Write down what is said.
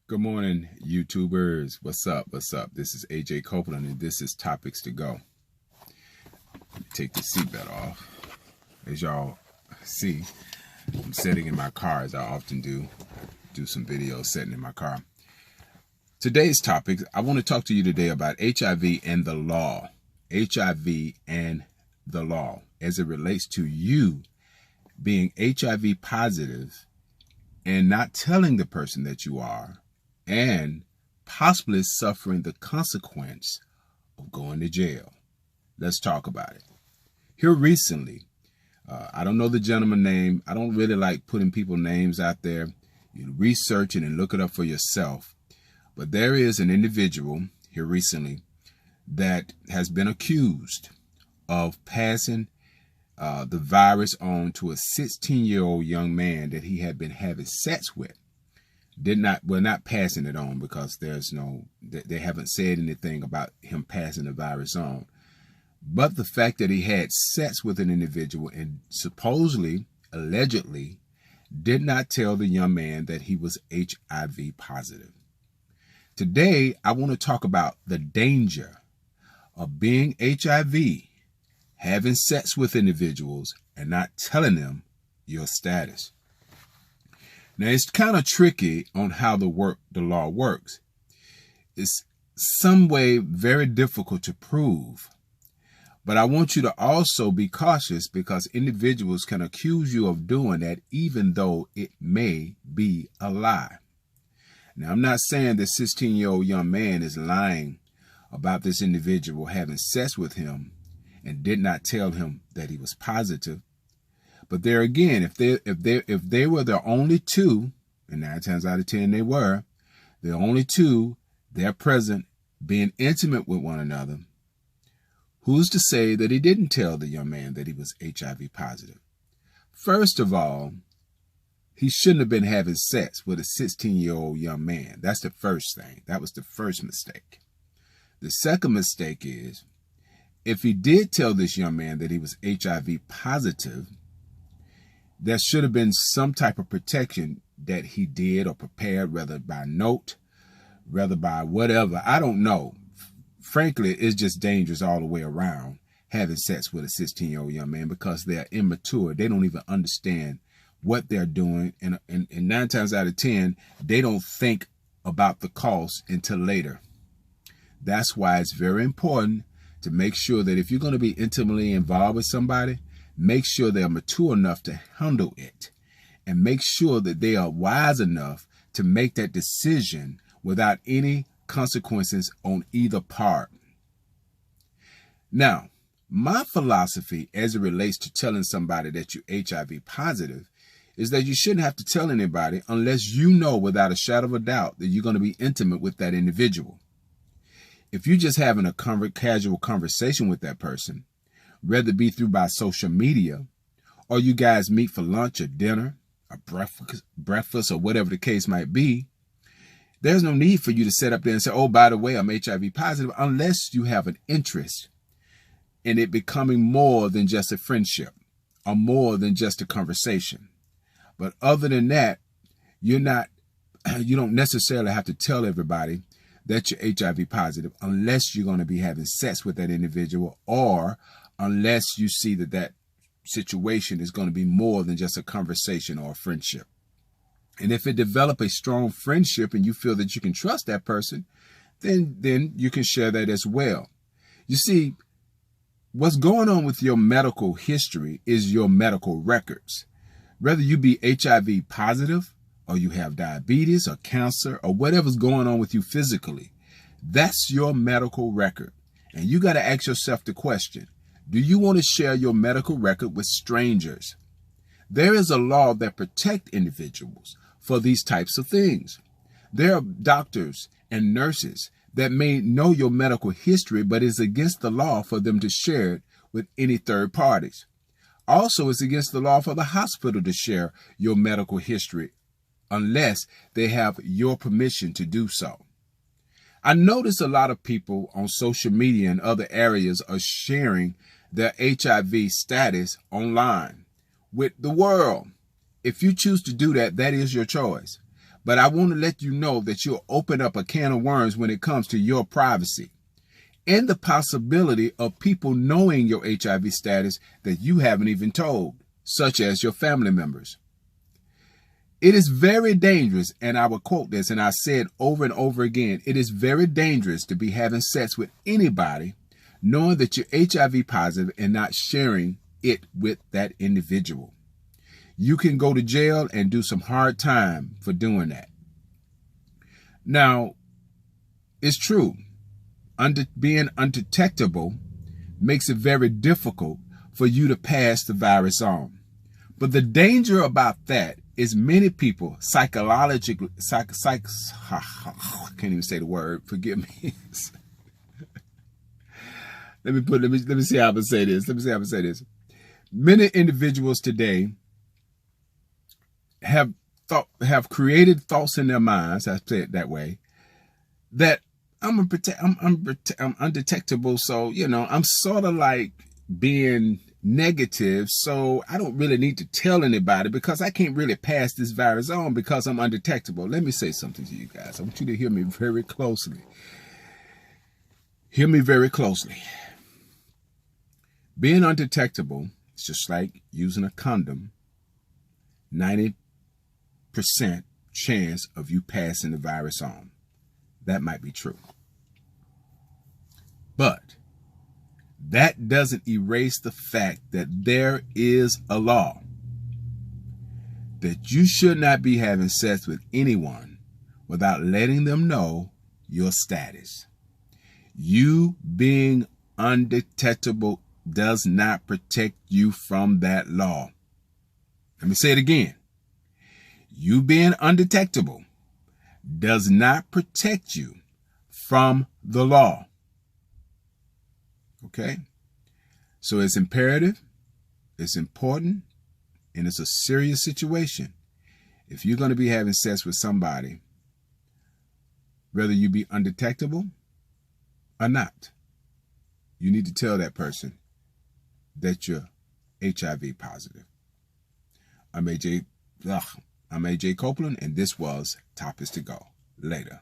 Good morning, YouTubers. What's up? What's up? This is AJ Copeland, and this is Topics to Go. Let me take the seatbelt off. As y'all see, I'm sitting in my car, as I often do some videos sitting in my car. Today's topic, I want to talk to you today about HIV and the law. HIV and the law, as it relates to you being HIV positive and not telling the person that you are, and possibly suffering the consequence of going to jail. Let's talk about it. Here recently, I don't know the gentleman's name. I don't really like putting people's names out there. You research it and look it up for yourself. But there is an individual here recently that has been accused of passing the virus on to a 16-year-old young man that he had been having sex with. Not passing it on, because they haven't said anything about him passing the virus on. But the fact that he had sex with an individual and supposedly, allegedly, did not tell the young man that he was HIV positive. Today, I want to talk about the danger of being HIV, having sex with individuals, and not telling them your status. Now, it's kind of tricky on how the law works. It's some way very difficult to prove. But I want you to also be cautious, because individuals can accuse you of doing that even though it may be a lie. Now, I'm not saying this 16-year-old young man is lying about this individual having sex with him and did not tell him that he was positive. But there again, if they were the only two, and 9 times out of 10 they were, the only two, they're present, being intimate with one another, who's to say that he didn't tell the young man that he was HIV positive? First of all, he shouldn't have been having sex with a 16-year-old young man. That's the first thing. That was the first mistake. The second mistake is, if he did tell this young man that he was HIV positive, there should have been some type of protection that he did or prepared, whether by note, whether by whatever. I don't know. Frankly, it's just dangerous all the way around, having sex with a 16-year-old young man, because they're immature. They don't even understand what they're doing. And 9 times out of 10, they don't think about the cost until later. That's why it's very important to make sure that if you're going to be intimately involved with somebody, make sure they're mature enough to handle it, and make sure that they are wise enough to make that decision without any consequences on either part. Now, my philosophy as it relates to telling somebody that you're HIV positive is that you shouldn't have to tell anybody unless you know without a shadow of a doubt that you're going to be intimate with that individual. If you're just having a casual conversation with that person, whether it be through by social media, or you guys meet for lunch or dinner or breakfast or whatever the case might be, there's no need for you to sit up there and say, oh, by the way, I'm HIV positive, unless you have an interest in it becoming more than just a friendship or more than just a conversation. But other than that, you don't necessarily have to tell everybody that you're HIV positive unless you're going to be having sex with that individual, or unless you see that situation is going to be more than just a conversation or a friendship. And if it develops a strong friendship and you feel that you can trust that person, then you can share that as well. You see, what's going on with your medical history is your medical records. Whether you be HIV positive, or you have diabetes or cancer or whatever's going on with you physically, that's your medical record. And you got to ask yourself the question, do you want to share your medical record with strangers? There is a law that protects individuals for these types of things. There are doctors and nurses that may know your medical history, but it's against the law for them to share it with any third parties. Also, it's against the law for the hospital to share your medical history unless they have your permission to do so. I notice a lot of people on social media and other areas are sharing their HIV status online with the world. If you choose to do that, that is your choice. But I want to let you know that you'll open up a can of worms when it comes to your privacy and the possibility of people knowing your HIV status that you haven't even told, such as your family members. It is very dangerous, and I will quote this, and I said over and over again, it is very dangerous to be having sex with anybody knowing that you're HIV positive and not sharing it with that individual. You can go to jail and do some hard time for doing that. Now, it's true. Being undetectable makes it very difficult for you to pass the virus on. But the danger about that is many people psychologically, I can't even say the word, forgive me. Let me see how I'm gonna say this. Many individuals today have created thoughts in their minds, I say it that way, that I'm undetectable, so I'm sort of like being negative, so I don't really need to tell anybody because I can't really pass this virus on because I'm undetectable. Let me say something to you guys. I want you to hear me very closely. Hear me very closely. Being undetectable is just like using a condom. 90% chance of you passing the virus on. That might be true. But that doesn't erase the fact that there is a law that you should not be having sex with anyone without letting them know your status. You being undetectable does not protect you from that law. Let me say it again. You being undetectable does not protect you from the law. Okay? So it's imperative, it's important, and it's a serious situation. If you're going to be having sex with somebody, whether you be undetectable or not, you need to tell that person that you're HIV positive. I'm AJ Copeland, and this was Topics to Go. Later.